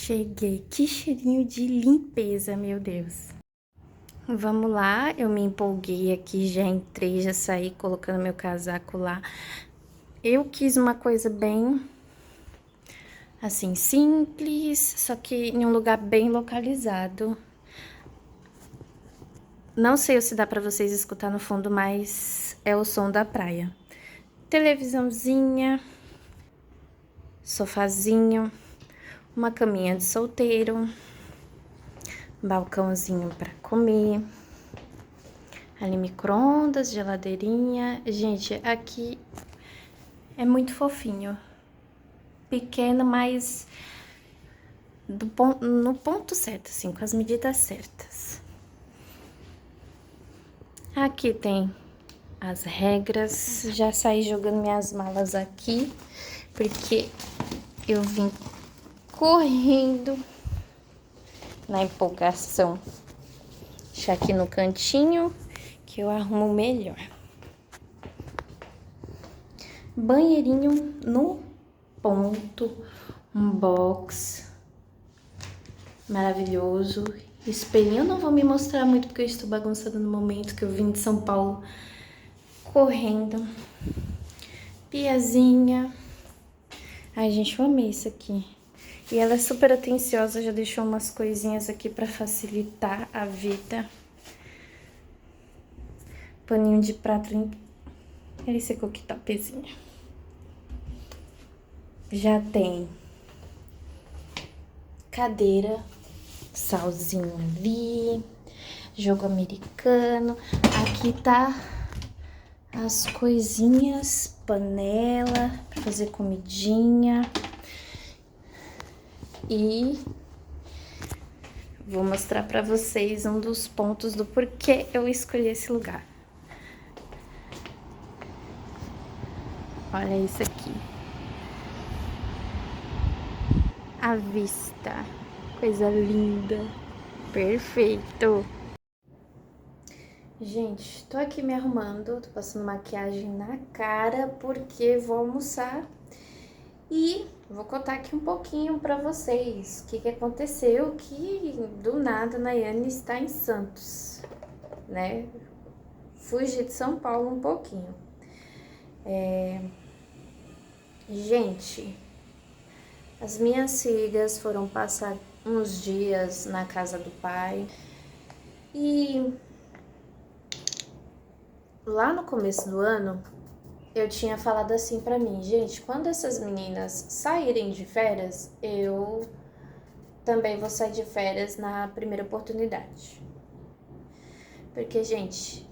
Cheguei, que cheirinho de limpeza, meu Deus. Vamos lá, eu me empolguei aqui, já entrei, já saí colocando meu casaco lá. Eu quis uma coisa bem, assim, simples, só que em um lugar bem localizado. Não sei se dá pra vocês escutar no fundo, mas é o som da praia. Televisãozinha, sofazinho, uma caminha de solteiro, balcãozinho pra comer. Ali, micro-ondas, geladeirinha. Gente, aqui é muito fofinho. Pequeno, mas no ponto certo, assim, com as medidas certas. Aqui tem as regras. Já saí jogando minhas malas aqui, porque eu vim correndo na empolgação. Deixar aqui no cantinho, que eu arrumo melhor. Banheirinho no ponto, um box maravilhoso. Espelhinho eu não vou me mostrar muito porque eu estou bagunçando no momento que eu vim de São Paulo correndo. Piazinha. Ai, gente, eu amei isso aqui. E ela é super atenciosa, já deixou umas coisinhas aqui pra facilitar a vida. Paninho de prato limpo. Esse cooktopzinho. Já tem cadeira, salzinho ali, jogo americano. Aqui tá as coisinhas, panela pra fazer comidinha. E vou mostrar pra vocês um dos pontos do porquê eu escolhi esse lugar. Olha isso aqui. A vista. Coisa linda. Perfeito. Gente, tô aqui me arrumando, tô passando maquiagem na cara porque vou almoçar e vou contar aqui um pouquinho pra vocês o que aconteceu, que do nada Nayane está em Santos, né? Fugi de São Paulo um pouquinho. Gente, as minhas filhas foram passar uns dias na casa do pai e lá no começo do ano eu tinha falado assim pra mim, gente, quando essas meninas saírem de férias, eu também vou sair de férias na primeira oportunidade. Porque, gente,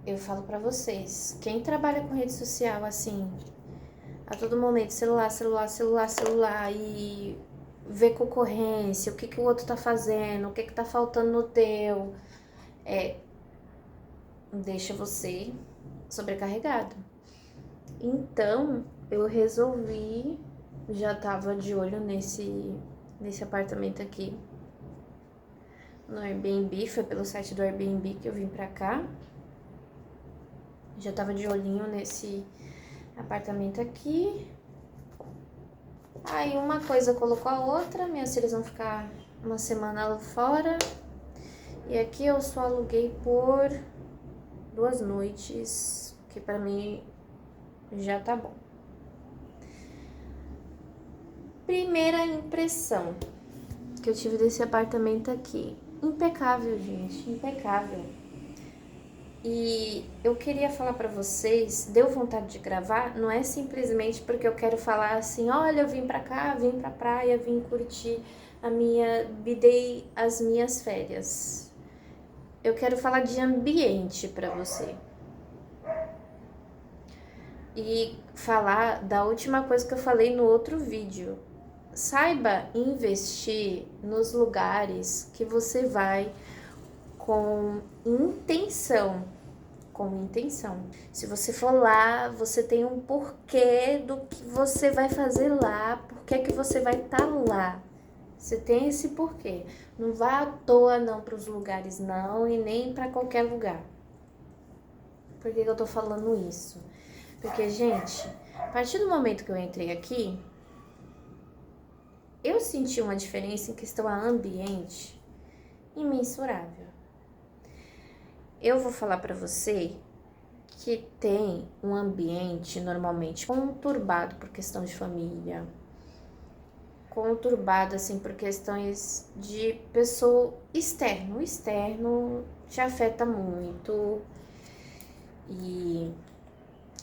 eu falo pra vocês, quem trabalha com rede social assim, a todo momento, celular, celular, celular, celular, e vê concorrência, o que o outro tá fazendo, o que tá faltando no teu, deixa você sobrecarregado. Então, eu resolvi, já tava de olho nesse apartamento aqui, no Airbnb, foi pelo site do Airbnb que eu vim pra cá. Já tava de olhinho nesse apartamento aqui. Aí uma coisa colocou a outra, minhas filhas vão ficar uma semana lá fora. E aqui eu só aluguei por 2 noites, que pra mim já tá bom. Primeira impressão que eu tive desse apartamento aqui. Impecável, gente, impecável. E eu queria falar pra vocês, deu vontade de gravar, não é simplesmente porque eu quero falar assim, olha, eu vim pra cá, vim pra praia, vim curtir bidei as minhas férias. Eu quero falar de ambiente pra você. E falar da última coisa que eu falei no outro vídeo. Saiba investir nos lugares que você vai com intenção. Se você for lá, você tem um porquê do que você vai fazer lá, por que você vai estar lá. Você tem esse porquê. Não vá à toa não para os lugares não e nem para qualquer lugar. Por que eu tô falando isso? Porque, gente, a partir do momento que eu entrei aqui, eu senti uma diferença em questão a ambiente imensurável. Eu vou falar para você que tem um ambiente normalmente conturbado por questão de família, conturbado assim por questões de pessoa externo. O externo te afeta muito e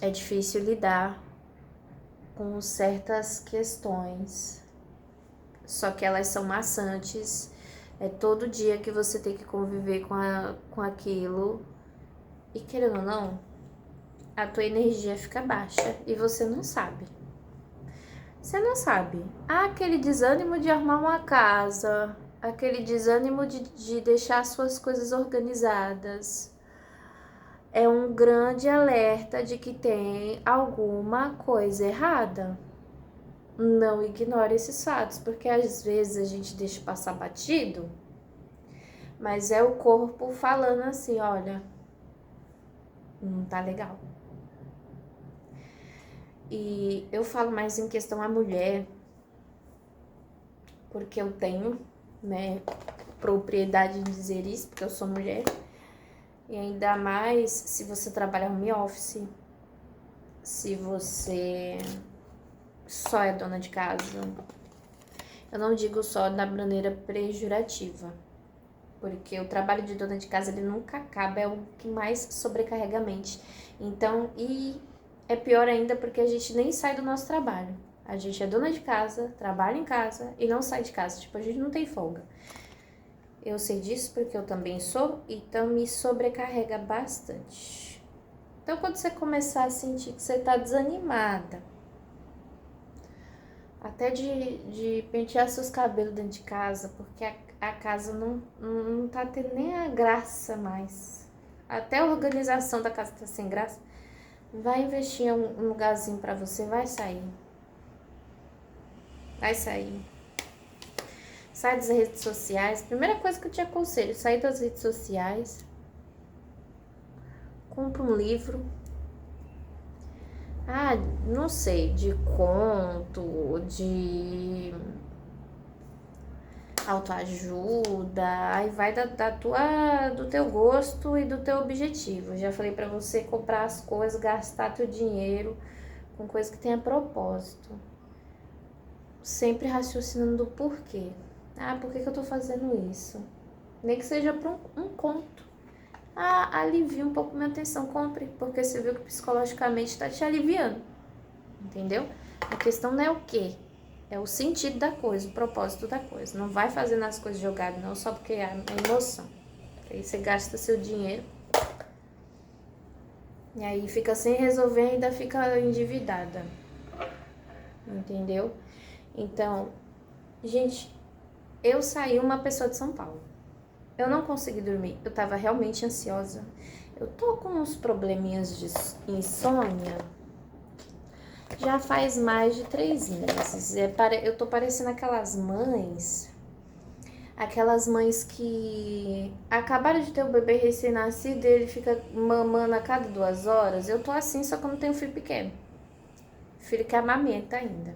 é difícil lidar com certas questões. Só que elas são maçantes. É todo dia que você tem que conviver com aquilo. E querendo ou não, a tua energia fica baixa e você não sabe. Você não sabe. Há aquele desânimo de arrumar uma casa, aquele desânimo de deixar suas coisas organizadas. É um grande alerta de que tem alguma coisa errada. Não ignore esses fatos, porque às vezes a gente deixa passar batido, mas é o corpo falando assim, olha, não tá legal. E eu falo mais em questão à mulher, porque eu tenho, né, propriedade de dizer isso, porque eu sou mulher. E ainda mais se você trabalha home office, se você só é dona de casa. Eu não digo só da maneira pejorativa, porque o trabalho de dona de casa ele nunca acaba, é o que mais sobrecarrega a mente. Então, e é pior ainda porque a gente nem sai do nosso trabalho. A gente é dona de casa, trabalha em casa e não sai de casa. Tipo, a gente não tem folga. Eu sei disso porque eu também sou, então me sobrecarrega bastante. Então, quando você começar a sentir que você tá desanimada, até de pentear seus cabelos dentro de casa, porque a casa não tá tendo nem a graça mais. Até a organização da casa tá sem graça. Vai investir em um lugarzinho pra você, vai sair. Vai sair. Sai das redes sociais. Primeira coisa que eu te aconselho, sair das redes sociais. Compra um livro. Ah, não sei, de conto, de autoajuda, aí vai do teu gosto e do teu objetivo. Já falei pra você comprar as coisas, gastar teu dinheiro com coisa que tenha propósito. Sempre raciocinando do porquê. Ah, por que eu tô fazendo isso? Nem que seja pra um conto. Ah, alivia um pouco minha atenção, compre, porque você viu que psicologicamente tá te aliviando. Entendeu? A questão não é o quê? É o sentido da coisa, o propósito da coisa. Não vai fazendo as coisas jogadas, não, só porque é emoção. Aí você gasta seu dinheiro. E aí fica sem resolver e ainda fica endividada. Entendeu? Então, gente, eu saí uma pessoa de São Paulo. Eu não consegui dormir. Eu tava realmente ansiosa. Eu tô com uns probleminhas de insônia. Já faz mais de 3 meses. Eu tô parecendo aquelas mães que acabaram de ter o bebê recém-nascido e ele fica mamando a cada 2 horas. Eu tô assim, só que eu não tenho filho pequeno. Filho que amamenta ainda.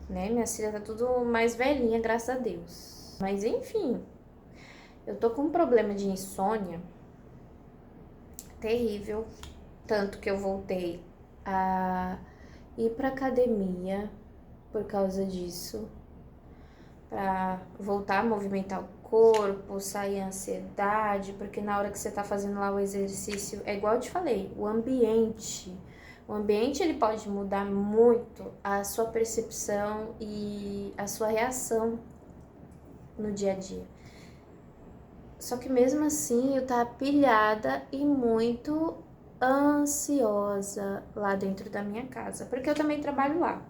Né? Minha filha tá tudo mais velhinha, graças a Deus. Mas enfim, eu tô com um problema de insônia terrível. Tanto que eu voltei a ir pra academia por causa disso, para voltar a movimentar o corpo, sair a ansiedade, porque na hora que você tá fazendo lá o exercício, é igual eu te falei, o ambiente ele pode mudar muito a sua percepção e a sua reação no dia a dia. Só que mesmo assim eu tava pilhada e muito ansiosa lá dentro da minha casa, porque eu também trabalho lá.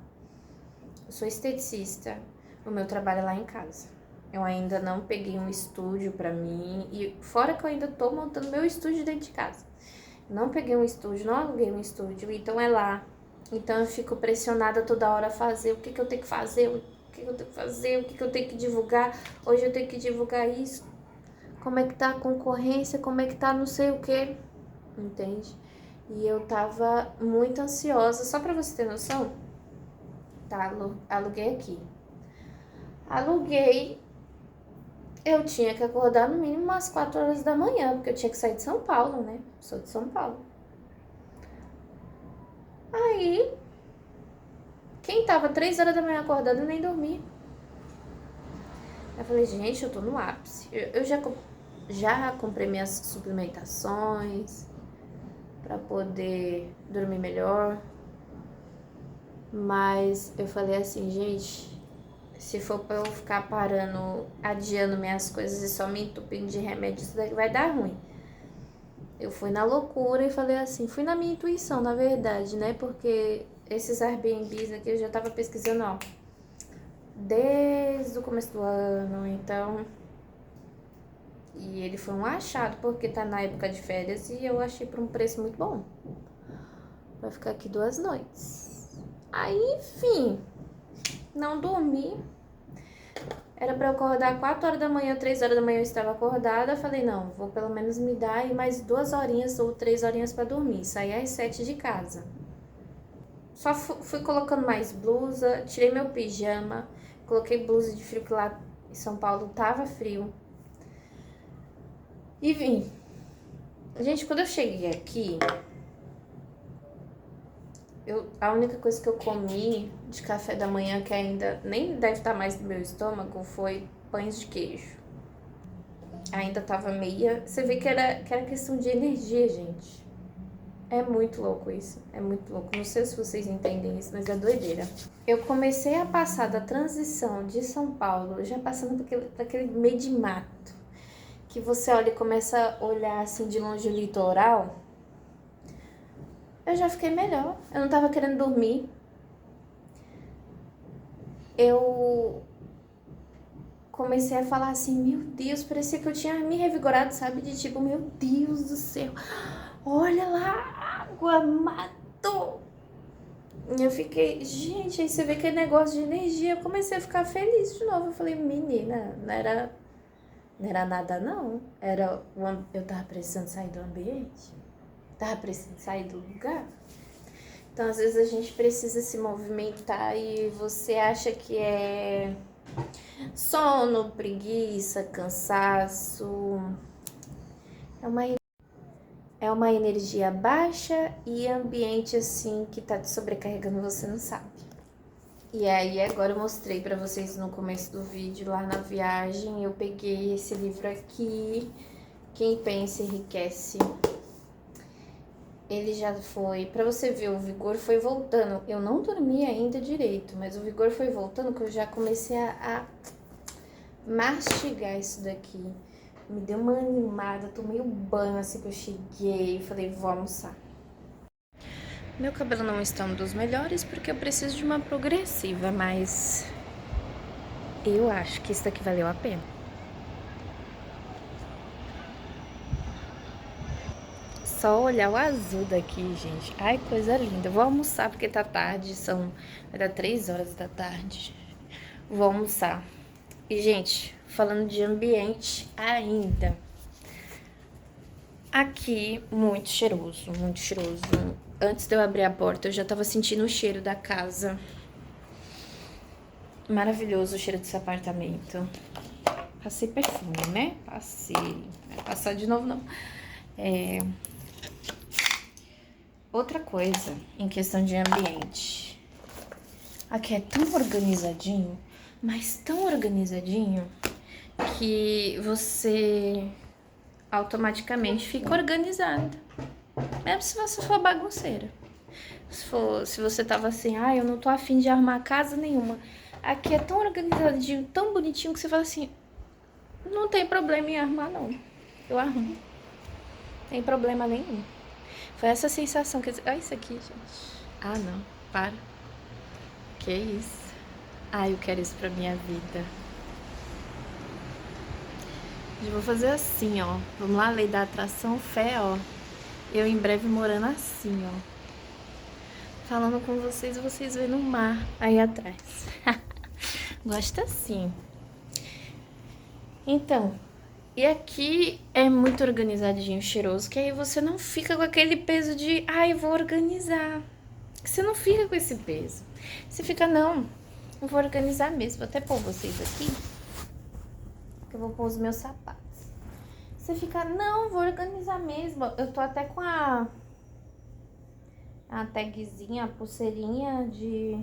Eu sou esteticista, o meu trabalho é lá em casa. Eu ainda não peguei um estúdio pra mim, e fora que eu ainda tô montando meu estúdio dentro de casa. Não peguei um estúdio, não aluguei um estúdio, então é lá. Então eu fico pressionada toda hora a fazer o que eu tenho que fazer, o que eu tenho que fazer, o que eu tenho que divulgar. Hoje eu tenho que divulgar isso. Como é que tá a concorrência, como é que tá não sei o que, entende? E eu tava muito ansiosa, só pra você ter noção, tá, aluguei aqui. Aluguei. Eu tinha que acordar no mínimo umas 4 horas da manhã, porque eu tinha que sair de São Paulo, né? Sou de São Paulo. Aí, quem tava 3 horas da manhã acordado nem dormia. Eu falei, gente, eu tô no ápice. Eu já comprei minhas suplementações pra poder dormir melhor. Mas eu falei assim, gente, se for pra eu ficar parando, adiando minhas coisas e só me entupindo de remédio, isso daqui vai dar ruim. Eu fui na loucura e falei assim, fui na minha intuição, na verdade, né? Porque esses Airbnbs aqui eu já tava pesquisando, ó, desde o começo do ano, então... E ele foi um achado, porque tá na época de férias e eu achei por um preço muito bom. Pra ficar aqui 2 noites. Aí, enfim, não dormi. Era pra eu acordar 4 horas da manhã, 3 horas da manhã eu estava acordada. Falei, não, vou pelo menos me dar aí mais 2 horinhas ou 3 horinhas pra dormir. Saí às 7 de casa. Só fui colocando mais blusa, tirei meu pijama, coloquei blusa de frio, que lá em São Paulo tava frio. E vim. Gente, quando eu cheguei aqui, a única coisa que eu comi de café da manhã, que ainda nem deve estar mais no meu estômago, foi pães de queijo. Ainda tava meia... Você vê que era questão de energia, gente. É muito louco isso, é muito louco. Não sei se vocês entendem isso, mas é doideira. Eu comecei a passar da transição de São Paulo, já passando por aquele meio de mato, que você olha e começa a olhar assim de longe o litoral. Eu já fiquei melhor, eu não tava querendo dormir. Eu comecei a falar assim, meu Deus, parecia que eu tinha me revigorado, sabe? De tipo, meu Deus do céu, olha lá, água, mato. E eu fiquei, gente, aí você vê que é negócio de energia. Eu comecei a ficar feliz de novo. Eu falei, menina, não era nada não. Eu tava precisando sair do ambiente. Tava precisando sair do lugar. Então, às vezes a gente precisa se movimentar e você acha que é sono, preguiça, cansaço. É uma energia baixa e ambiente assim que tá te sobrecarregando, você não sabe. E aí agora eu mostrei pra vocês no começo do vídeo, lá na viagem, eu peguei esse livro aqui, Quem Pensa Enriquece. Ele já foi, pra você ver, o vigor foi voltando. Eu não dormi ainda direito, mas o vigor foi voltando, que eu já comecei a mastigar isso daqui. Me deu uma animada, tomei um banho assim que eu cheguei, falei, vou almoçar. Meu cabelo não está um dos melhores porque eu preciso de uma progressiva, mas eu acho que isso daqui valeu a pena. Só olhar o azul daqui, gente. Ai, coisa linda. Eu vou almoçar porque tá tarde, vai dar 3 horas da tarde. Vou almoçar. E, gente, falando de ambiente ainda. Aqui, muito cheiroso, muito cheiroso. Antes de eu abrir a porta, eu já tava sentindo o cheiro da casa. Maravilhoso o cheiro desse apartamento. Passei perfume, né? Passei. Vai passar de novo, não. Outra coisa, em questão de ambiente. Aqui é tão organizadinho, mas tão organizadinho, que você automaticamente fica organizada. Mesmo se você for bagunceira. Se você tava assim, eu não tô afim de arrumar casa nenhuma. Aqui é tão organizadinho, tão bonitinho, que você fala assim, não tem problema em arrumar, não. Eu arrumo. Não tem problema nenhum. Foi essa sensação que... Olha isso aqui, gente. Ah, não. Para. Que isso? Eu quero isso pra minha vida. Eu vou fazer assim, ó. Vamos lá, lei da atração, fé, ó. Eu em breve morando assim, ó. Falando com vocês, vocês vendo o mar aí atrás. Gosto assim. Então, e aqui é muito organizadinho, cheiroso, que aí você não fica com aquele peso de, vou organizar. Você não fica com esse peso. Você fica, não, Eu vou organizar mesmo. Vou até pôr vocês aqui. Que eu vou pôr os meus sapatos. Você fica, não, vou organizar mesmo. Eu tô até com a tagzinha, a pulseirinha de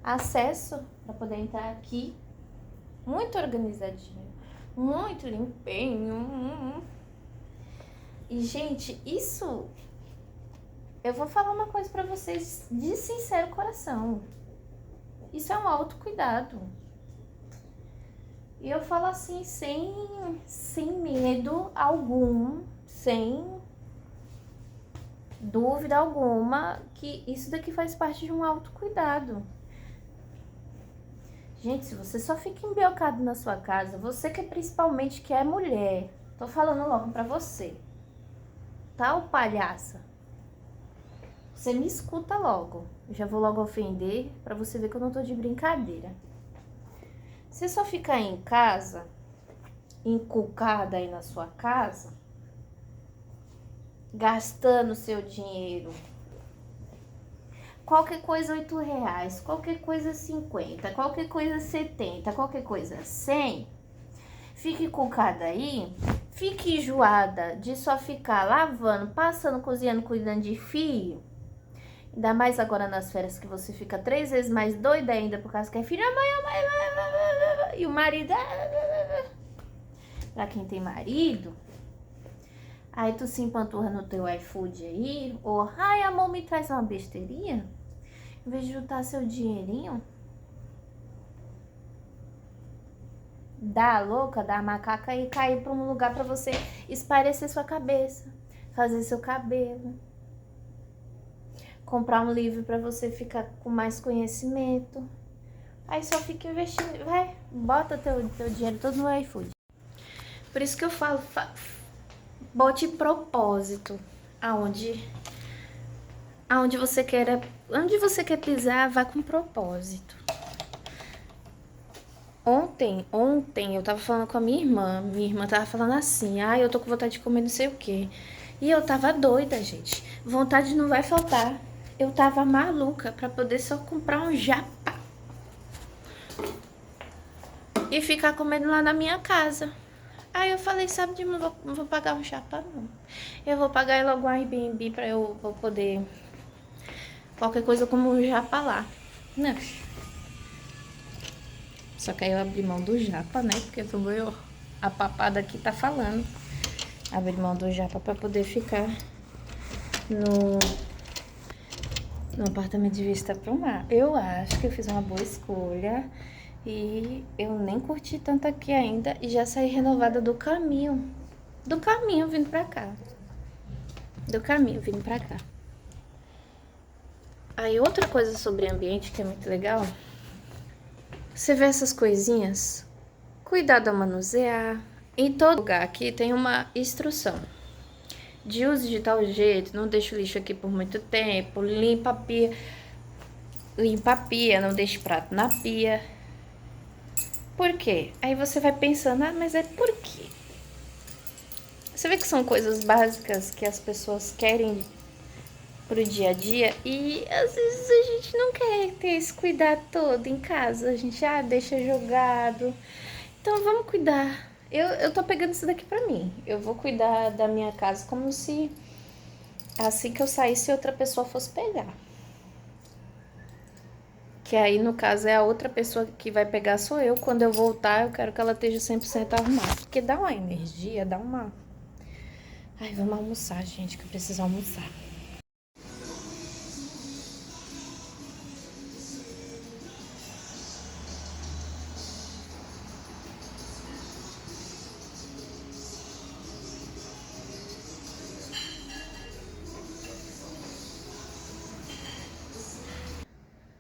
acesso pra poder entrar aqui. Muito organizadinho. Muito limpinho. E, gente, isso... Eu vou falar uma coisa pra vocês de sincero coração. Isso é um autocuidado. E eu falo assim, sem medo algum, sem dúvida alguma, que isso daqui faz parte de um autocuidado. Gente, se você só fica embiocado na sua casa, você que principalmente que é mulher, tô falando logo pra você, tá, ô palhaça? Você me escuta logo. Eu já vou logo ofender pra você ver que eu não tô de brincadeira. Você só ficar em casa, encucada aí na sua casa, gastando seu dinheiro. Qualquer coisa R$8, qualquer coisa 50, qualquer coisa 70, qualquer coisa 100. Fique encucada aí, fique enjoada de só ficar lavando, passando, cozinhando, cuidando de filho. Ainda mais agora nas férias que você fica 3 vezes mais doida ainda por causa que é filho, mãe, e o marido. Pra quem tem marido, aí tu se empanturra no teu iFood aí, ou, ai amor, me traz uma besteirinha, em vez de juntar seu dinheirinho, dá a louca, dá a macaca e cair pra um lugar pra você espairecer sua cabeça, fazer seu cabelo. Comprar um livro para você ficar com mais conhecimento. Aí só fica investindo, vai, bota teu dinheiro todo no iFood. Por isso que eu falo, bote propósito aonde você quer, onde você quer pisar, vá com propósito. Ontem eu tava falando com a minha irmã tava falando assim, eu tô com vontade de comer não sei o quê. E eu tava doida, gente, vontade não vai faltar. Eu tava maluca pra poder só comprar um japa e ficar comendo lá na minha casa. Aí eu falei, sabe, não vou pagar um japa, não. Eu vou pagar logo um Airbnb pra eu vou poder... Qualquer coisa como um japa lá. Não. Só que aí eu abri mão do japa, né? Porque a papada aqui tá falando. Abri mão do japa pra poder ficar no apartamento de vista pro mar. Eu acho que eu fiz uma boa escolha e eu nem curti tanto aqui ainda e já saí renovada do caminho vindo pra cá. Aí outra coisa sobre ambiente que é muito legal, você vê essas coisinhas, cuidado ao manusear. Em todo lugar aqui tem uma instrução de use de tal jeito, não deixe o lixo aqui por muito tempo, limpa a pia, não deixe prato na pia. Por quê? Aí você vai pensando, mas é por quê? Você vê que são coisas básicas que as pessoas querem pro dia a dia e às vezes a gente não quer ter esse cuidado todo em casa, a gente deixa jogado. Então vamos cuidar. Eu tô pegando isso daqui pra mim. Eu vou cuidar da minha casa como se assim que eu saísse outra pessoa fosse pegar. Que aí no caso é a outra pessoa que vai pegar sou eu. Quando eu voltar eu quero que ela esteja 100% arrumada. Porque dá uma energia, dá uma... Ai, vamos almoçar, gente, que eu preciso almoçar.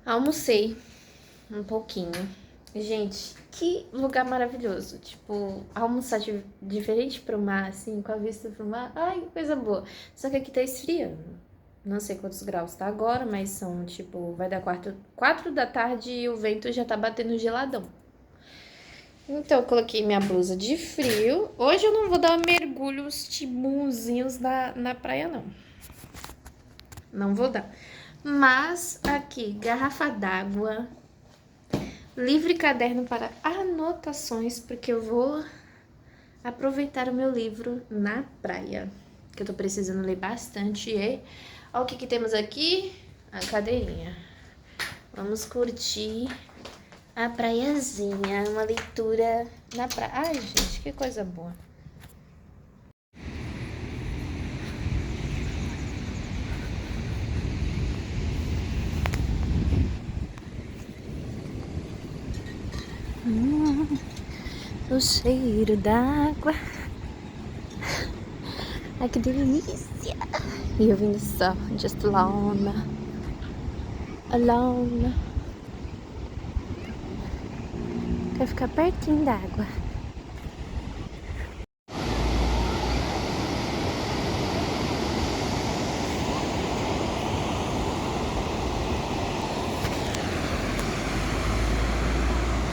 Almocei um pouquinho. Gente, que lugar maravilhoso. Tipo, almoçar de frente pro mar, assim, com a vista pro mar. Ai, que coisa boa. Só que aqui tá esfriando. Não sei quantos graus tá agora, mas são, tipo, vai dar 4 da tarde e o vento já tá batendo geladão. Então, eu coloquei minha blusa de frio. Hoje eu não vou dar mergulhos tibunzinhos na praia, não. Não vou dar. Mas aqui, garrafa d'água, livro e caderno para anotações, porque eu vou aproveitar o meu livro na praia, que eu tô precisando ler bastante. E olha o que temos aqui, a cadeirinha. Vamos curtir a praiazinha, uma leitura na praia. Ai, gente, que coisa boa. O cheiro d'água. Ai, que delícia. E eu vindo só, just alone. Alone. Quero ficar pertinho d'água.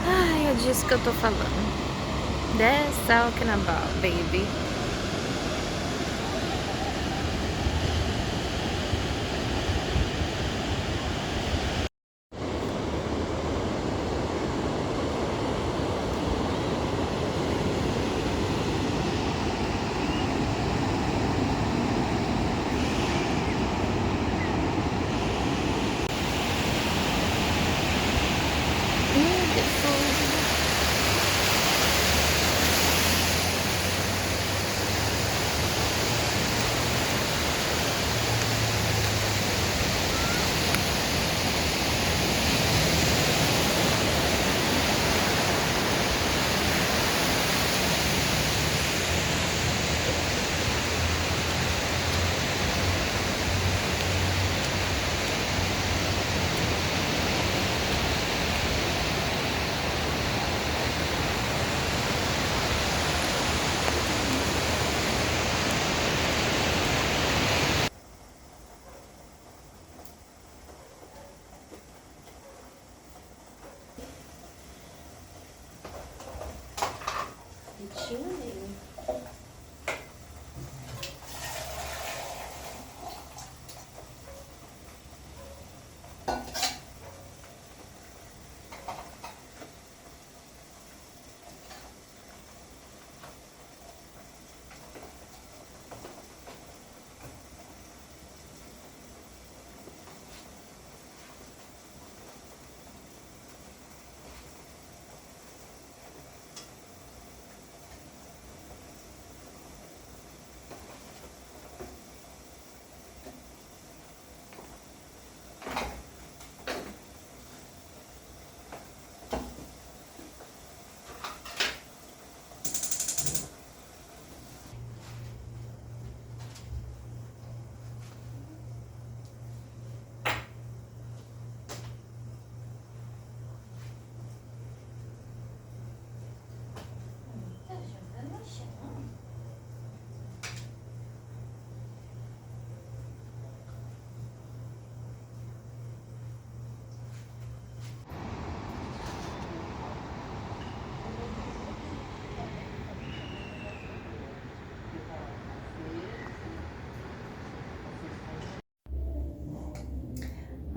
Ai, é disso que eu tô falando. That's talking about, baby.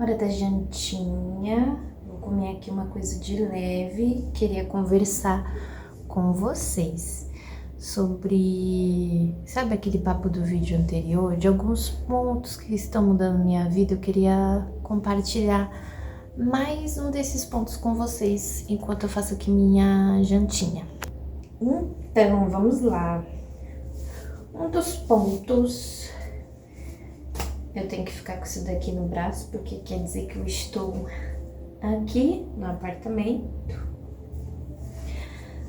Hora da jantinha. Vou comer aqui uma coisa de leve. Queria conversar com vocês sobre, sabe aquele papo do vídeo anterior, de alguns pontos que estão mudando minha vida. Eu queria compartilhar mais um desses pontos com vocês enquanto eu faço aqui minha jantinha. Então, vamos lá. Um dos pontos, eu tenho que ficar com isso daqui no braço, porque quer dizer que eu estou aqui no apartamento.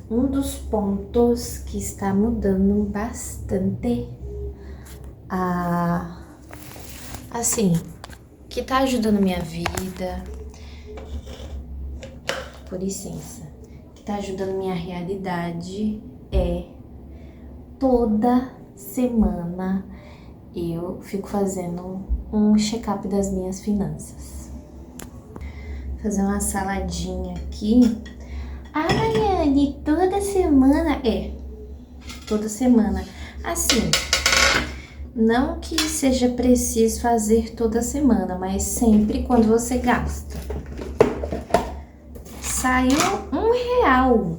Um dos pontos que está mudando bastante, assim, que tá ajudando minha vida, por licença, que tá ajudando minha realidade é toda semana eu fico fazendo um check-up das minhas finanças. Fazer uma saladinha aqui. Mariane, toda semana? Toda semana. Assim, não que seja preciso fazer toda semana, mas sempre quando você gasta. Saiu R$ 1.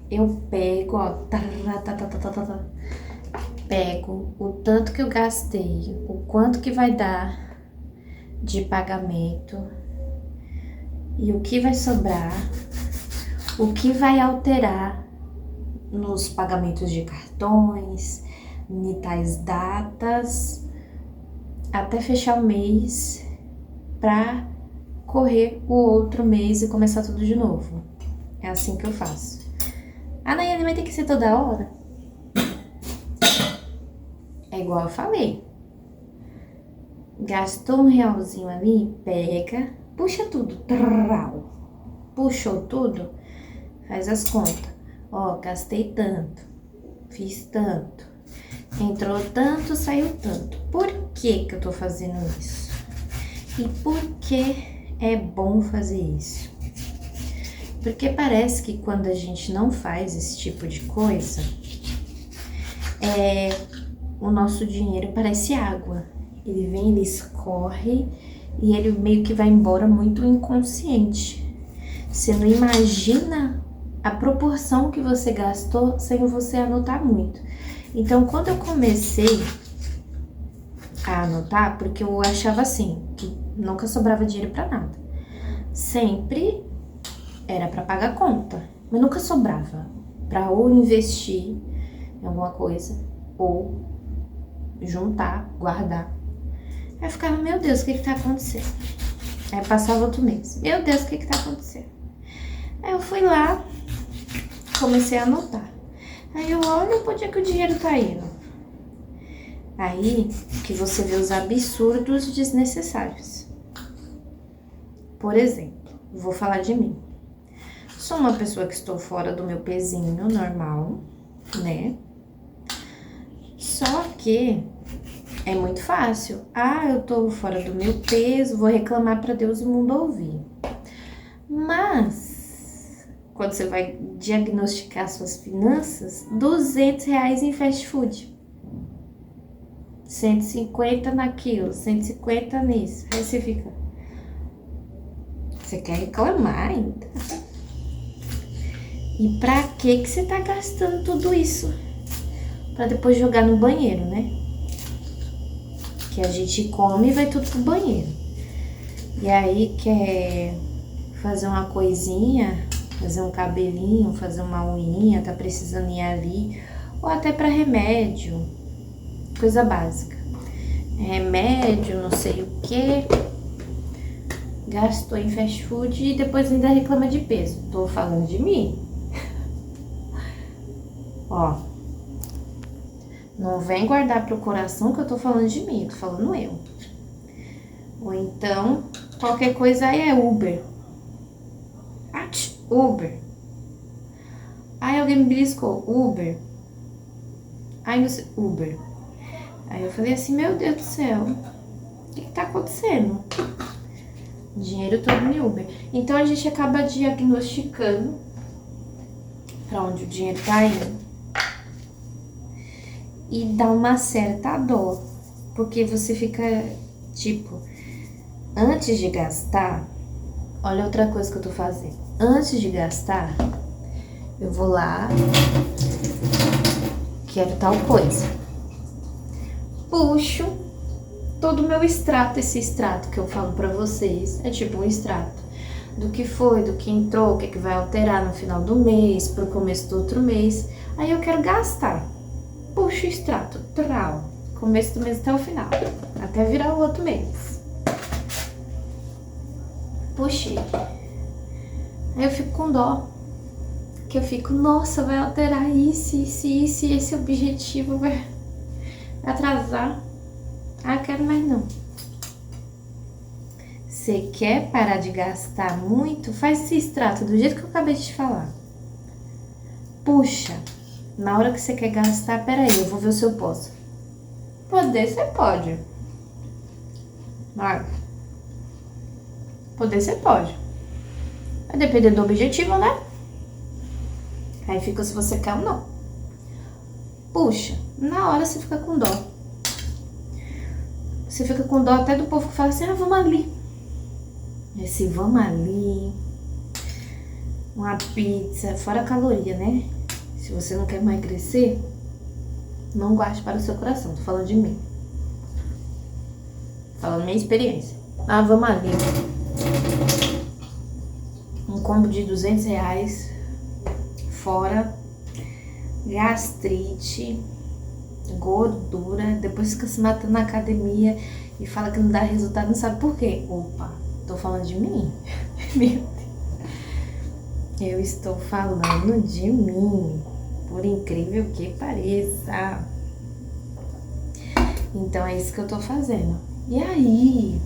Eu pego, ó, pego o tanto que eu gastei, o quanto que vai dar de pagamento e o que vai sobrar, o que vai alterar nos pagamentos de cartões, em tais datas, até fechar o mês pra correr o outro mês e começar tudo de novo. É assim que eu faço. Ah, Nayane, vai ter que ser toda hora? É igual eu falei. Gastou R$ 1 ali, pega, puxa tudo. Puxou tudo, faz as contas. Ó, gastei tanto, fiz tanto, entrou tanto, saiu tanto. Por que que eu tô fazendo isso? E por que é bom fazer isso? Porque parece que quando a gente não faz esse tipo de coisa, o nosso dinheiro parece água. Ele vem, ele escorre e ele meio que vai embora muito inconsciente. Você não imagina a proporção que você gastou sem você anotar muito. Então, quando eu comecei a anotar, porque eu achava assim, que nunca sobrava dinheiro pra nada. Sempre era pra pagar conta, mas nunca sobrava pra ou investir em alguma coisa ou juntar, guardar. Aí eu ficava, meu Deus, o que tá acontecendo? Aí passava outro mês, meu Deus, o que tá acontecendo? Aí eu fui lá, comecei a anotar. Aí eu olho pra onde é que o dinheiro tá indo. Aí que você vê os absurdos desnecessários. Por exemplo, vou falar de mim. Sou uma pessoa que estou fora do meu pezinho normal, né? Só que é muito fácil. Ah, eu tô fora do meu peso, vou reclamar pra Deus e o mundo ouvir. Mas, quando você vai diagnosticar suas finanças, R$ 200 em fast food. 150 naquilo, 150 nisso. Aí você fica... Você quer reclamar ainda? E pra que você tá gastando tudo isso? Pra depois jogar no banheiro, né? Que a gente come e vai tudo pro banheiro. E aí quer fazer uma coisinha, fazer um cabelinho, fazer uma unhinha, tá precisando ir ali. Ou até pra remédio, coisa básica. Remédio, não sei o que. Gastou em fast food e depois ainda reclama de peso. Tô falando de mim. Ó, não vem guardar pro coração que eu tô falando de mim, tô falando eu. Ou então, qualquer coisa aí é Uber. Uber. Aí alguém me beliscou, Uber. Aí não sei, Uber. Aí eu falei assim, meu Deus do céu, o que tá acontecendo? Dinheiro todo em Uber. Então a gente acaba diagnosticando pra onde o dinheiro tá indo. E dá uma certa dó, porque você fica, tipo, antes de gastar, olha outra coisa que eu tô fazendo. Antes de gastar, eu vou lá, quero tal coisa. Puxo todo o meu extrato, esse extrato que eu falo pra vocês, é tipo um extrato do que foi, do que entrou, o que vai alterar no final do mês, pro começo do outro mês. Aí eu quero gastar. Puxa o extrato, começo do mês até o final, até virar o outro mês. Puxei. Aí eu fico com dó, que eu fico, nossa, vai alterar isso, esse objetivo vai atrasar. Ah, quero mais não. Você quer parar de gastar muito? Faz esse extrato do jeito que eu acabei de te falar. Puxa. Na hora que você quer gastar, peraí, eu vou ver se eu posso. Poder, você pode. Vai. Poder, você pode. Vai depender do objetivo, né? Aí fica se você quer ou não. Puxa, na hora você fica com dó. Você fica com dó até do povo que fala assim, ah, vamos ali. Esse vamos ali. uma pizza, fora a caloria, né? Se você não quer emagrecer, não guarde para o seu coração. Tô falando de mim. Falando minha experiência. Ah, vamos ali. Um combo de R$ 200, fora gastrite, gordura. Depois fica se matando na academia e fala que não dá resultado, não sabe por quê. Opa, tô falando de mim. Meu Deus. Eu estou falando de mim, por incrível que pareça. Então é isso que eu tô fazendo. E aí?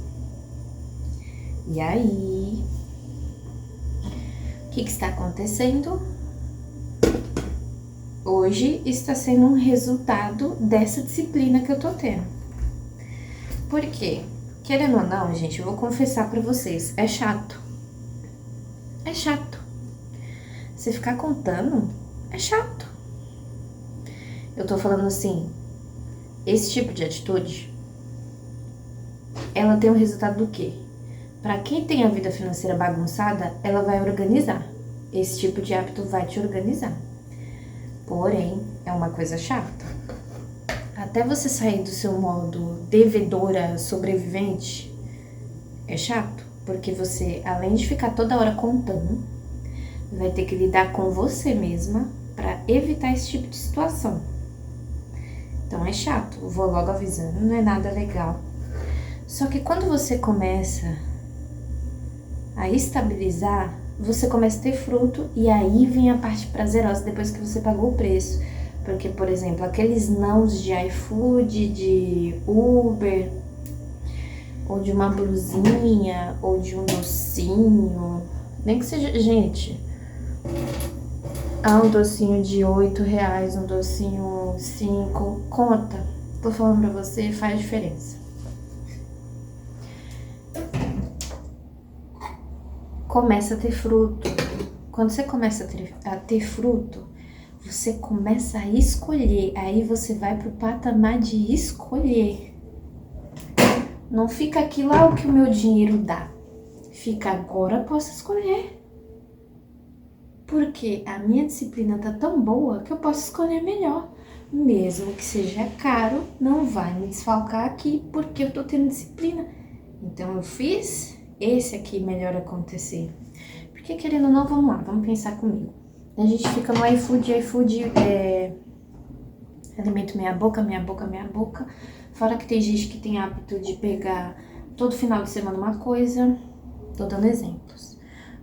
O que está acontecendo? Hoje está sendo um resultado dessa disciplina que eu tô tendo. Por quê? Querendo ou não, gente, eu vou confessar pra vocês, é chato. É chato. Você ficar contando, é chato. Eu tô falando assim, esse tipo de atitude, ela tem o resultado do quê? Pra quem tem a vida financeira bagunçada, ela vai organizar. Esse tipo de hábito vai te organizar. Porém, é uma coisa chata. Até você sair do seu modo devedora, sobrevivente, é chato. Porque você, além de ficar toda hora contando, vai ter que lidar com você mesma pra evitar esse tipo de situação. Então é chato, eu vou logo avisando, não é nada legal. Só que quando você começa a estabilizar, você começa a ter fruto e aí vem a parte prazerosa depois que você pagou o preço. Porque, por exemplo, aqueles nãos de iFood, de Uber, ou de uma blusinha, ou de um docinho, nem que seja, gente, um docinho de R$ 8, um docinho 5, conta. Tô falando pra você, faz diferença. Começa a ter fruto. Quando você começa a ter fruto, você começa a escolher. Aí você vai pro patamar de escolher. Não fica aquilo lá o que o meu dinheiro dá. Fica agora posso escolher. Porque a minha disciplina tá tão boa que eu posso escolher melhor. Mesmo que seja caro, não vai me desfalcar aqui porque eu tô tendo disciplina. Então eu fiz esse aqui melhor acontecer. Porque querendo ou não, vamos lá, vamos pensar comigo. A gente fica no iFood alimento meia boca. Fora que tem gente que tem hábito de pegar todo final de semana uma coisa, tô dando exemplos.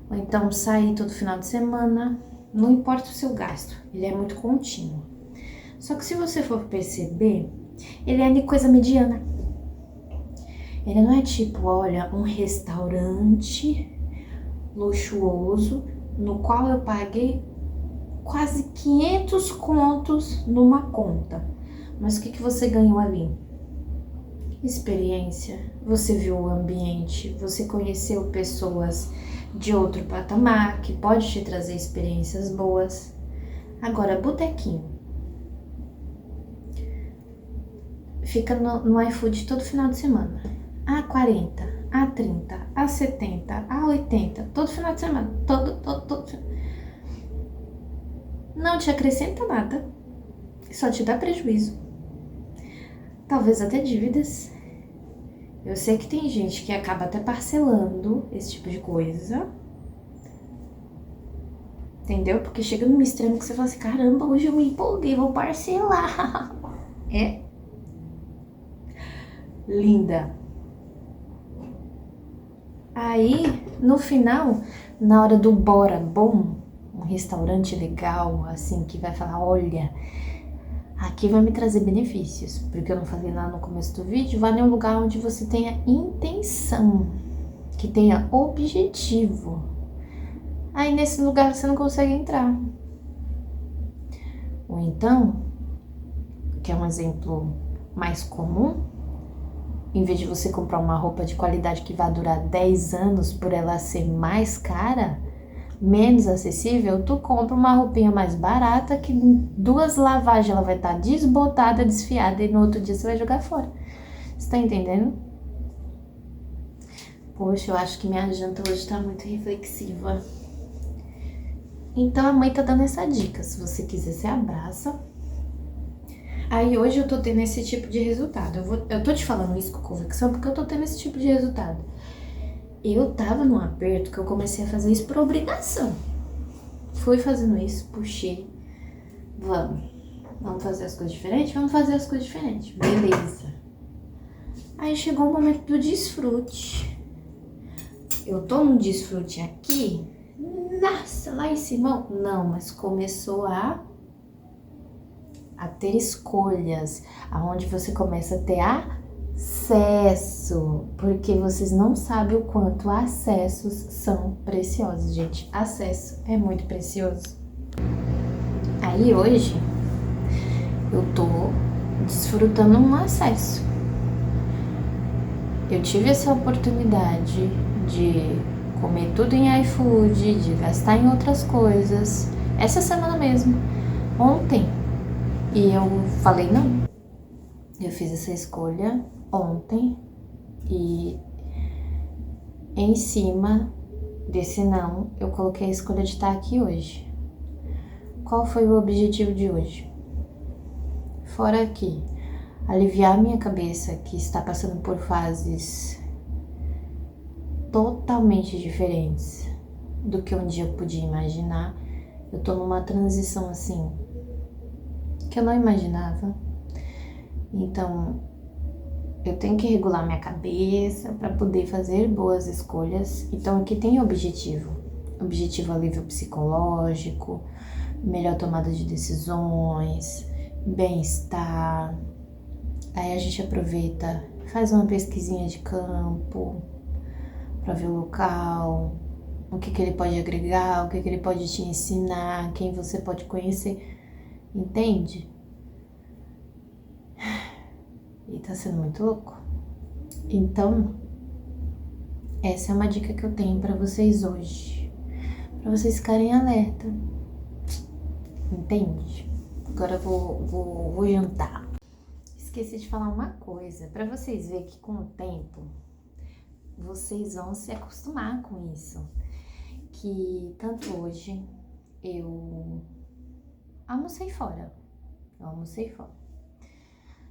Ou então sair todo final de semana, não importa o seu gasto, ele é muito contínuo. Só que se você for perceber, ele é de coisa mediana. Ele não é tipo, olha, um restaurante luxuoso no qual eu paguei quase 500 contos numa conta. Mas o que você ganhou ali? Experiência, você viu o ambiente, você conheceu pessoas de outro patamar que pode te trazer experiências boas. Agora, botequinho. Fica no iFood todo final de semana. A40, A30, A70, A80, todo final de semana. Todo. Não te acrescenta nada. Só te dá prejuízo. Talvez até dívidas. Eu sei que tem gente que acaba até parcelando esse tipo de coisa. Entendeu? Porque chega num extremo que você fala assim, caramba, hoje eu me empolguei, vou parcelar. É linda. Aí, no final, na hora do bora bom, um restaurante legal, assim, que vai falar, olha, aqui vai me trazer benefícios, porque eu não falei lá no começo do vídeo, vai em um lugar onde você tenha intenção, que tenha objetivo. Aí nesse lugar você não consegue entrar. Ou então, que é um exemplo mais comum, em vez de você comprar uma roupa de qualidade que vai durar 10 anos por ela ser mais cara, menos acessível, tu compra uma roupinha mais barata que em 2 lavagens ela vai estar desbotada, desfiada e no outro dia você vai jogar fora. Você tá entendendo? Poxa, eu acho que minha janta hoje tá muito reflexiva. Então a mãe tá dando essa dica, se você quiser, você abraça. Aí hoje eu tô tendo esse tipo de resultado. Eu tô te falando isso com convicção porque eu tô tendo esse tipo de resultado. Eu tava num aperto que eu comecei a fazer isso por obrigação. Fui fazendo isso, puxei. Vamos fazer as coisas diferentes? Vamos fazer as coisas diferentes. Beleza. Aí chegou o momento do desfrute. Eu tô num desfrute aqui. Nossa, lá em cima. Não, mas começou a ter escolhas. Aonde você começa a ter acesso. Porque vocês não sabem o quanto acessos são preciosos, gente. Acesso é muito precioso. Aí hoje eu tô desfrutando um acesso. Eu tive essa oportunidade de comer tudo em iFood, de gastar em outras coisas, essa semana mesmo, ontem. E eu falei não. Eu fiz essa escolha ontem e em cima desse não, eu coloquei a escolha de estar aqui hoje. Qual foi o objetivo de hoje? Fora aqui, aliviar minha cabeça que está passando por fases totalmente diferentes do que um dia eu podia imaginar. Eu tô numa transição assim que eu não imaginava. Então, eu tenho que regular minha cabeça para poder fazer boas escolhas. Então, aqui tem objetivo. Objetivo alívio psicológico, melhor tomada de decisões, bem-estar. Aí a gente aproveita, faz uma pesquisinha de campo para ver o local, o que ele pode agregar, o que ele pode te ensinar, quem você pode conhecer, entende? E tá sendo muito louco. Então, essa é uma dica que eu tenho pra vocês hoje, pra vocês ficarem alerta, entende? Agora eu vou jantar. Esqueci de falar uma coisa, pra vocês verem que com o tempo vocês vão se acostumar com isso. Que tanto hoje eu almocei fora.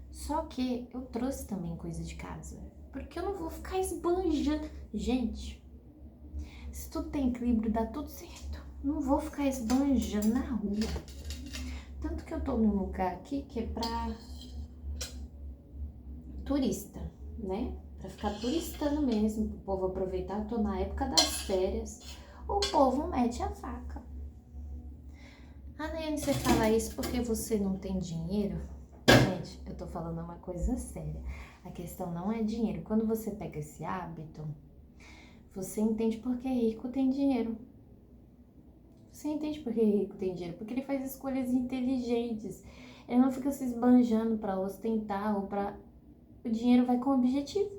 Só que eu trouxe também coisa de casa. Porque eu não vou ficar esbanjando. Gente, se tudo tem equilíbrio, dá tudo certo. Não vou ficar esbanjando na rua. Tanto que eu tô num lugar aqui que é pra turista, né? Pra ficar turistando mesmo, pro povo aproveitar. Eu tô na época das férias. O povo mete a faca. Nayane, você fala isso porque você não tem dinheiro? Gente, eu tô falando uma coisa séria. A questão não é dinheiro. Quando você pega esse hábito, você entende porque rico tem dinheiro. Você entende porque rico tem dinheiro? Porque ele faz escolhas inteligentes. Ele não fica se esbanjando pra ostentar ou pra... O dinheiro vai com objetivo.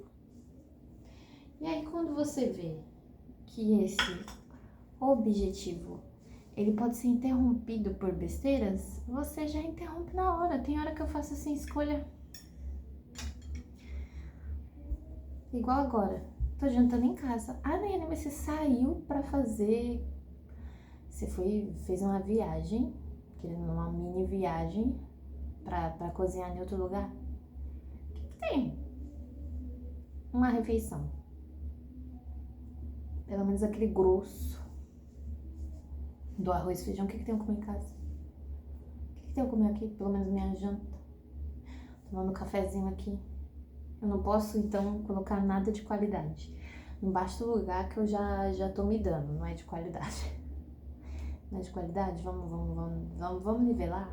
E aí, quando você vê que esse objetivo ele pode ser interrompido por besteiras, você já interrompe na hora. Tem hora que eu faço assim, escolha. Igual agora. Tô jantando em casa. Nayane, mas você saiu pra fazer... Você fez uma viagem, querendo uma mini viagem, pra cozinhar em outro lugar? O que tem? Uma refeição. Pelo menos aquele grosso do arroz e feijão. O que tem eu comer em casa? O que tem eu comer aqui? Pelo menos minha janta. Tomando um cafezinho aqui. Eu não posso, então, colocar nada de qualidade. Não basta o lugar que eu já tô me dando, não é de qualidade. Não é de qualidade? Vamos nivelar?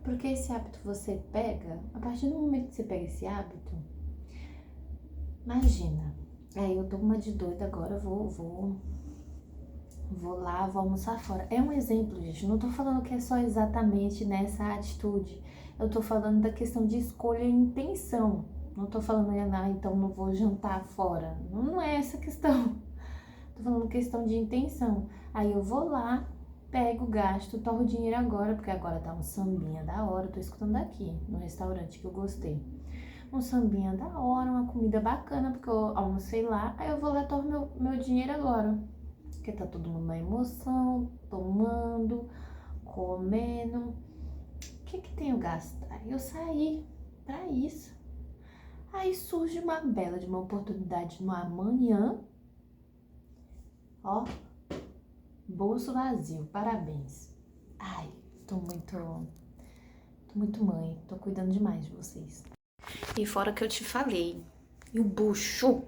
Porque esse hábito você pega, a partir do momento que você pega esse hábito, imagina, eu tô uma de doida agora, vou lá, vou almoçar fora. É um exemplo, gente, não tô falando que é só exatamente nessa atitude, eu tô falando da questão de escolha e intenção. Não tô falando, então não vou jantar fora. Não é essa questão. Tô falando questão de intenção. Aí eu vou lá, pego, gasto, torro dinheiro agora, porque agora tá um sambinha da hora. Eu tô escutando aqui, no restaurante que eu gostei. Um sambinha da hora, uma comida bacana, porque eu almocei lá. Aí eu vou lá, torro meu dinheiro agora. porque tá todo mundo na emoção, tomando, comendo. O que tenho gastar? Eu saí pra isso. Aí surge uma bela de uma oportunidade no amanhã. Ó, bolso vazio, parabéns. Ai, tô muito mãe, tô cuidando demais de vocês. E fora que eu te falei, e o bucho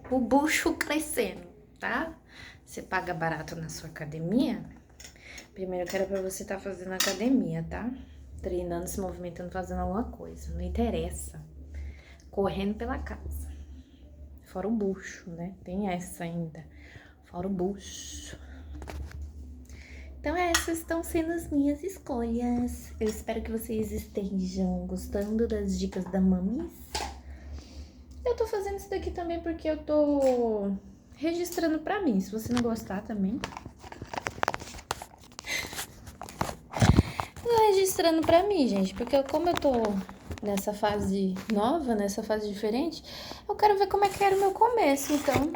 crescendo, tá? Você paga barato na sua academia? Primeiro eu quero pra você estar fazendo academia, tá? Treinando, se movimentando, fazendo alguma coisa. Não interessa. Correndo pela casa. Fora o bucho, né? Tem essa ainda. Fora o bucho. Então essas estão sendo as minhas escolhas. Eu espero que vocês estejam gostando das dicas da Mamis. Eu tô fazendo isso daqui também porque eu tô registrando pra mim. Se você não gostar também. Tô registrando pra mim, gente. Porque como eu tô nessa fase nova, nessa fase diferente, eu quero ver como é que era o meu começo. Então,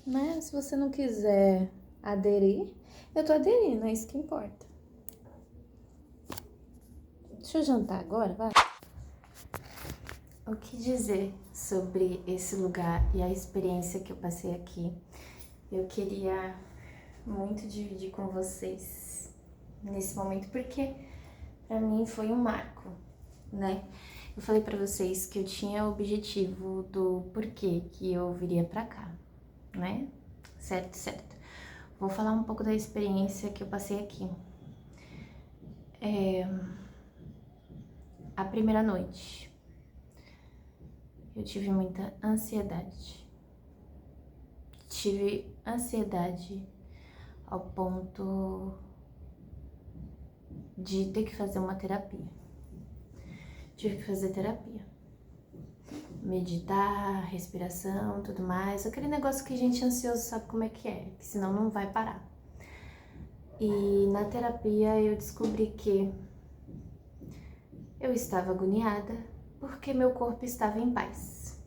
né, se você não quiser aderir, eu tô aderindo, é isso que importa. Deixa eu jantar agora, vai. O que dizer sobre esse lugar e a experiência que eu passei aqui? Eu queria muito dividir com vocês nesse momento, porque pra mim foi um marco, né? Eu falei pra vocês que eu tinha o objetivo do porquê que eu viria pra cá, né? Certo, certo. Vou falar um pouco da experiência que eu passei aqui. A primeira noite, eu tive muita ansiedade. Tive ansiedade ao ponto de ter que fazer uma terapia. Tive que fazer terapia. Meditar, respiração, tudo mais. Aquele negócio que gente ansioso sabe como é, que senão não vai parar. E na terapia eu descobri que eu estava agoniada porque meu corpo estava em paz.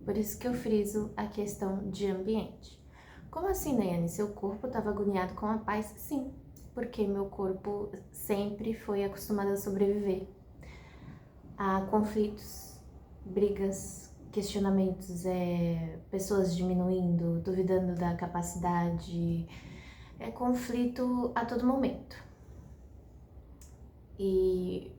Por isso que eu friso a questão de ambiente. Como assim, Nayane? Seu corpo estava agoniado com a paz? Sim, porque meu corpo sempre foi acostumado a sobreviver a conflitos, brigas, questionamentos, pessoas diminuindo, duvidando da capacidade, conflito a todo momento. E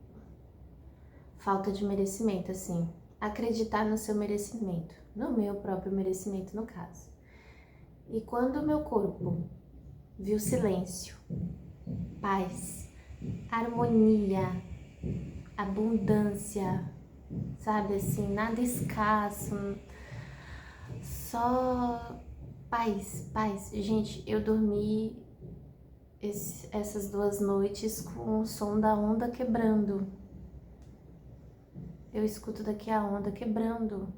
falta de merecimento, assim, acreditar no seu merecimento, no meu próprio merecimento, no caso. E quando o meu corpo viu silêncio, paz, harmonia, abundância, sabe assim, nada escasso, só paz, paz. Gente, eu dormi essas 2 noites com o som da onda quebrando. Eu escuto daqui a onda quebrando.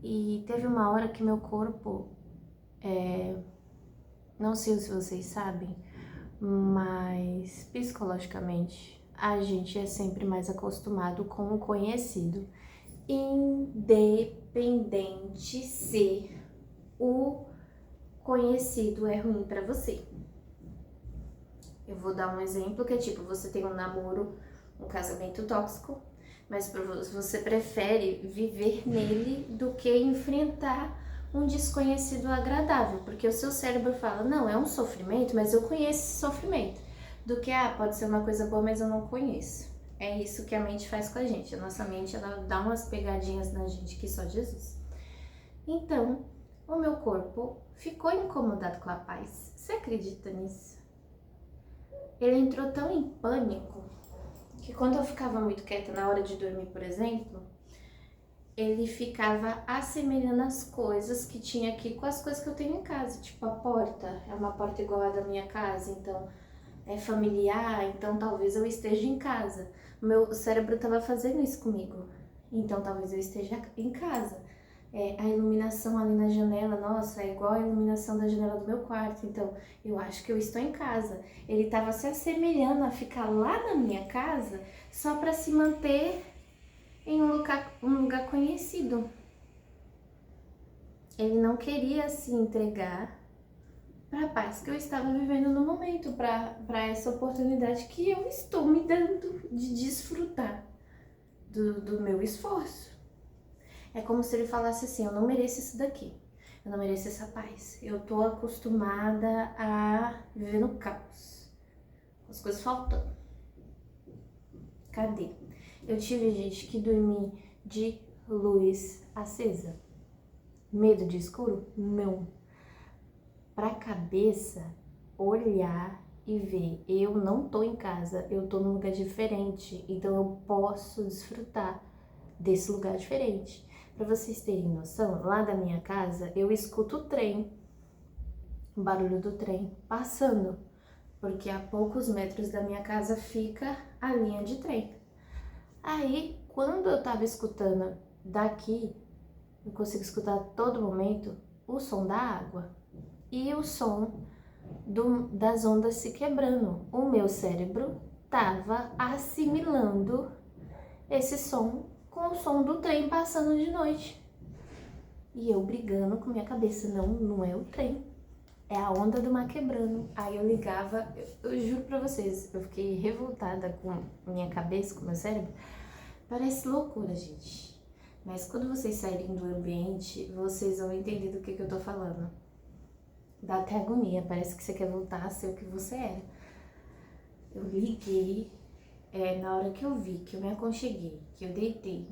E teve uma hora que meu corpo, não sei se vocês sabem, mas psicologicamente a gente é sempre mais acostumado com o conhecido, independente se o conhecido é ruim pra você. Eu vou dar um exemplo que é tipo, você tem um namoro, um casamento tóxico, mas você prefere viver nele do que enfrentar um desconhecido agradável, porque o seu cérebro fala, não, é um sofrimento, mas eu conheço esse sofrimento, do que, pode ser uma coisa boa, mas eu não conheço. É isso que a mente faz com a gente, a nossa mente, ela dá umas pegadinhas na gente que só Jesus. Então, o meu corpo ficou incomodado com a paz. Você acredita nisso? Ele entrou tão em pânico que quando eu ficava muito quieta na hora de dormir, por exemplo, ele ficava assemelhando as coisas que tinha aqui com as coisas que eu tenho em casa. Tipo, a porta é uma porta igual a da minha casa, então é familiar, então talvez eu esteja em casa. Meu cérebro estava fazendo isso comigo, então talvez eu esteja em casa. A iluminação ali na janela, nossa, é igual a iluminação da janela do meu quarto, então eu acho que eu estou em casa. Ele estava se assemelhando a ficar lá na minha casa só para se manter em um lugar conhecido. Ele não queria se entregar para a paz que eu estava vivendo no momento, para essa oportunidade que eu estou me dando de desfrutar do meu esforço. É como se ele falasse assim, eu não mereço isso daqui, eu não mereço essa paz, eu tô acostumada a viver no caos, as coisas faltando. Cadê? Eu tive, gente, que dormir de luz acesa. Medo de escuro? Não. Pra cabeça, olhar e ver, eu não tô em casa, eu tô num lugar diferente, então eu posso desfrutar desse lugar diferente. Pra vocês terem noção, lá da minha casa, eu escuto o trem, o barulho do trem passando, porque a poucos metros da minha casa fica a linha de trem. Aí, quando eu tava escutando daqui, eu consigo escutar a todo momento o som da água e o som das ondas se quebrando. O meu cérebro tava assimilando esse som com o som do trem passando de noite. E eu brigando com minha cabeça, não é o trem, é a onda do mar quebrando. Aí eu ligava, eu juro pra vocês, eu fiquei revoltada com minha cabeça, com meu cérebro. Parece loucura, gente. Mas quando vocês saírem do ambiente, vocês vão entender do que eu tô falando. Dá até agonia, parece que você quer voltar a ser o que você era. Eu liguei, na hora que eu vi, que eu me aconcheguei, que eu deitei,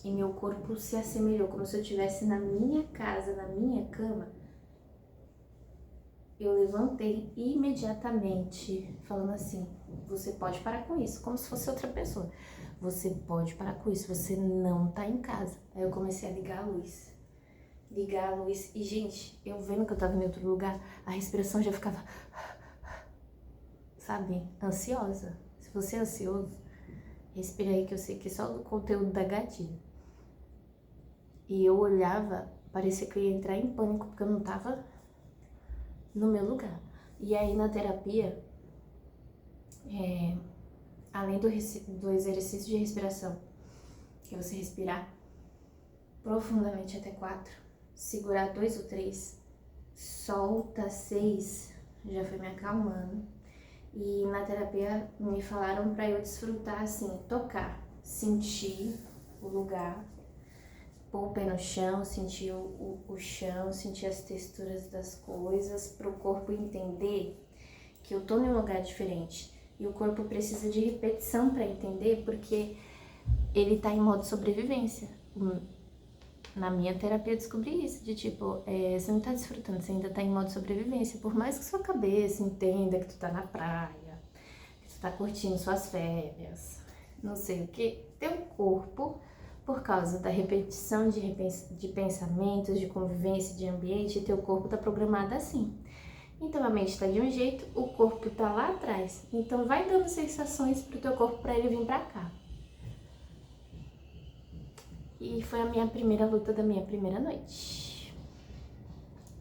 e meu corpo se assemelhou, como se eu estivesse na minha casa, na minha cama, eu levantei imediatamente, falando assim, você pode parar com isso, como se fosse outra pessoa. Você pode parar com isso, você não tá em casa. Aí eu comecei a ligar a luz. E, gente, eu vendo que eu tava em outro lugar, a respiração já ficava, sabe, ansiosa. Se você é ansioso, respira aí que eu sei que é só do conteúdo da gatilha. E eu olhava, parecia que eu ia entrar em pânico, porque eu não tava no meu lugar. E aí na terapia, além do exercício de respiração, que é você respirar profundamente até 4, segurar 2 ou 3, solta 6, já foi me acalmando. E na terapia me falaram pra eu desfrutar assim, tocar, sentir o lugar, pôr o pé no chão, sentir o chão, sentir as texturas das coisas, pro corpo entender que eu tô em um lugar diferente. E o corpo precisa de repetição para entender, porque ele tá em modo sobrevivência. Na minha terapia eu descobri isso, de tipo, você não tá desfrutando, você ainda tá em modo sobrevivência. Por mais que sua cabeça entenda que tu tá na praia, que tu tá curtindo suas férias, não sei o que, teu corpo, por causa da repetição de pensamentos, de convivência, de ambiente, teu corpo tá programado assim. Então a mente tá de um jeito, o corpo tá lá atrás. Então vai dando sensações pro teu corpo para ele vir pra cá. E foi a minha primeira luta da minha primeira noite.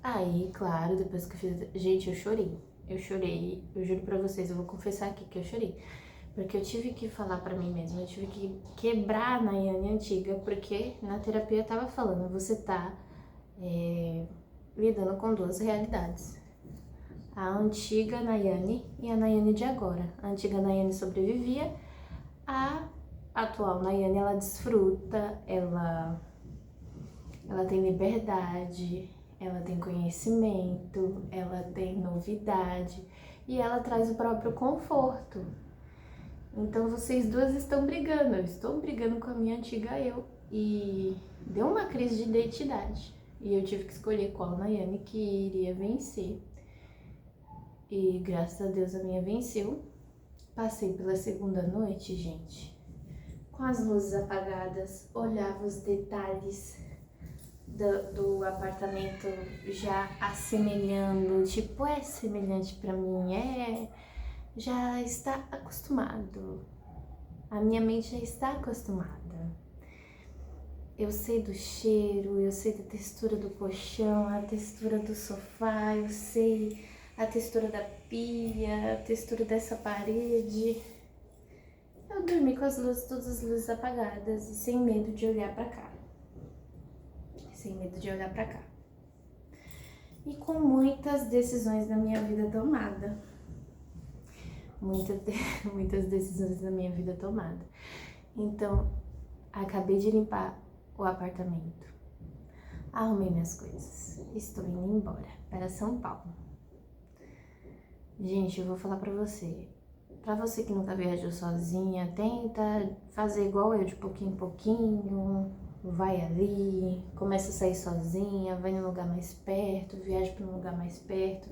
Aí, claro, depois que eu fiz... Gente, eu chorei. Eu juro pra vocês, eu vou confessar aqui que eu chorei. Porque eu tive que falar pra mim mesma, eu tive que quebrar a Nayane antiga, porque na terapia eu tava falando, você tá lidando com 2 realidades. A antiga Nayane e a Nayane de agora. A antiga Nayane sobrevivia, a atual Nayane, ela desfruta, ela tem liberdade, ela tem conhecimento, ela tem novidade e ela traz o próprio conforto. Então vocês duas estão brigando, eu estou brigando com a minha antiga eu e deu uma crise de identidade e eu tive que escolher qual Nayane que iria vencer. E graças a Deus a minha venceu. Passei pela segunda noite, gente, com as luzes apagadas, olhava os detalhes do apartamento já assemelhando, tipo, é semelhante pra mim, já está acostumado. A minha mente já está acostumada. Eu sei do cheiro, eu sei da textura do colchão, a textura do sofá, eu sei a textura da pia, a textura dessa parede. Eu dormi com todas as luzes apagadas e sem medo de olhar pra cá. e com muitas decisões da minha vida tomada. Muitas decisões da minha vida tomada. Então, acabei de limpar o apartamento. Arrumei minhas coisas. Estou indo embora para São Paulo. Gente, eu vou falar pra você. Pra você que nunca viajou sozinha, tenta fazer igual eu, de pouquinho em pouquinho. Vai ali, começa a sair sozinha, vai num lugar mais perto, viaja para um lugar mais perto,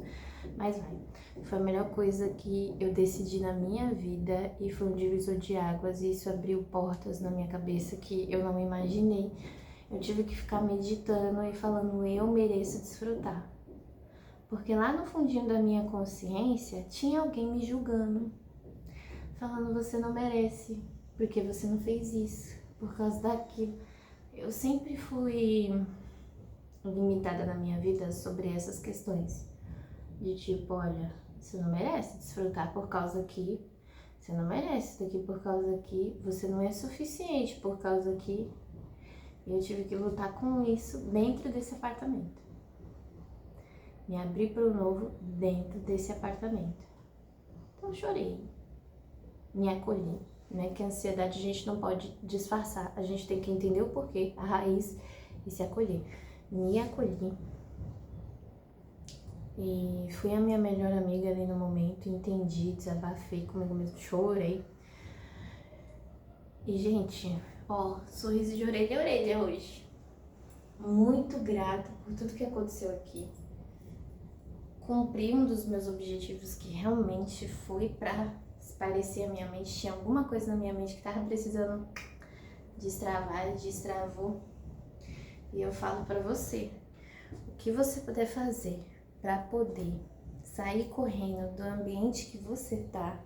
mas vai. Foi a melhor coisa que eu decidi na minha vida e foi um divisor de águas e isso abriu portas na minha cabeça que eu não imaginei. Eu tive que ficar meditando e falando, eu mereço desfrutar. Porque lá no fundinho da minha consciência tinha alguém me julgando, falando, você não merece, porque você não fez isso, por causa daquilo. Eu sempre fui limitada na minha vida sobre essas questões. De tipo, olha, você não merece desfrutar por causa que, você não merece daqui por causa que, você não é suficiente por causa que. E eu tive que lutar com isso dentro desse apartamento. Me abri para o novo dentro desse apartamento. Então eu chorei, me acolhi. Né, que a ansiedade a gente não pode disfarçar, a gente tem que entender o porquê, a raiz e se acolher. Me acolhi e fui a minha melhor amiga ali no momento, entendi, desabafei comigo mesmo, chorei. E gente, ó, sorriso de orelha a orelha hoje. Muito grata por tudo que aconteceu aqui. Cumpri um dos meus objetivos que realmente foi pra parecia a minha mente, tinha alguma coisa na minha mente que tava precisando destravar, destravou. E eu falo pra você, o que você puder fazer pra poder sair correndo do ambiente que você tá,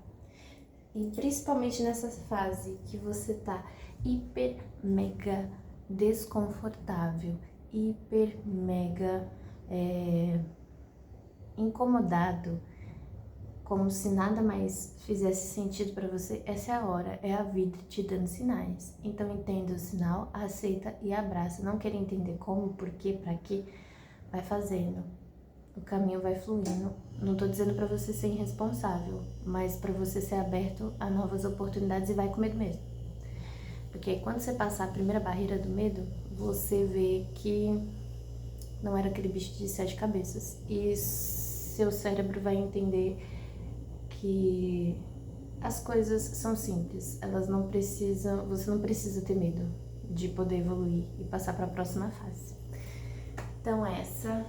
e principalmente nessa fase que você tá hiper mega desconfortável, hiper mega incomodado, como se nada mais fizesse sentido pra você, essa é a hora, é a vida te dando sinais. Então entenda o sinal, aceita e abraça. Não quer entender como, por quê, pra quê, vai fazendo. O caminho vai fluindo. Não tô dizendo pra você ser irresponsável, mas pra você ser aberto a novas oportunidades e vai com medo mesmo. Porque quando você passar a primeira barreira do medo, você vê que não era aquele bicho de 7 cabeças. E seu cérebro vai entender que as coisas são simples, elas não precisam, você não precisa ter medo de poder evoluir e passar para a próxima fase. Então essa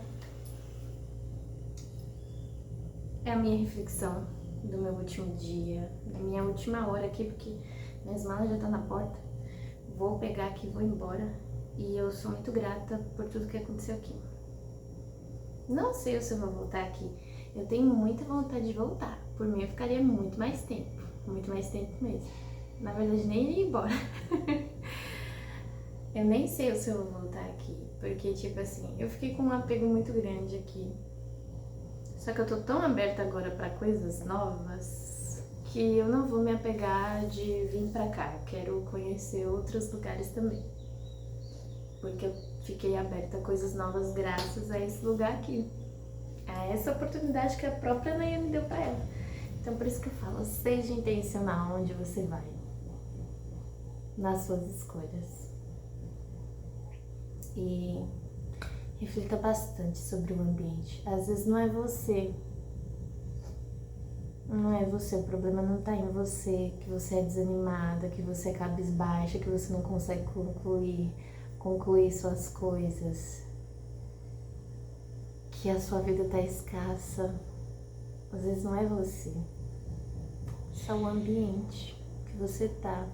é a minha reflexão do meu último dia, da minha última hora aqui, porque minhas malas já estão na porta. Vou pegar aqui, vou embora e eu sou muito grata por tudo que aconteceu aqui. Não sei se eu vou voltar aqui. Eu tenho muita vontade de voltar. Por mim, eu ficaria muito mais tempo mesmo. Na verdade, nem ia embora. Eu nem sei se eu vou voltar aqui, porque, tipo assim, eu fiquei com um apego muito grande aqui. Só que eu tô tão aberta agora pra coisas novas que eu não vou me apegar de vir pra cá. Eu quero conhecer outros lugares também. Porque eu fiquei aberta a coisas novas graças a esse lugar aqui. A essa oportunidade que a própria Naya me deu pra ela. Então por isso que eu falo, seja intencional onde você vai. Nas suas escolhas. E reflita bastante sobre o ambiente. Às vezes não é você. Não é você, o problema não tá em você, que você é desanimada, que você é cabisbaixa, que você não consegue concluir suas coisas, que a sua vida tá escassa. Às vezes não é você, é só o ambiente que você tá.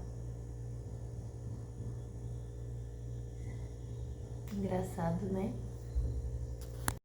Engraçado, né?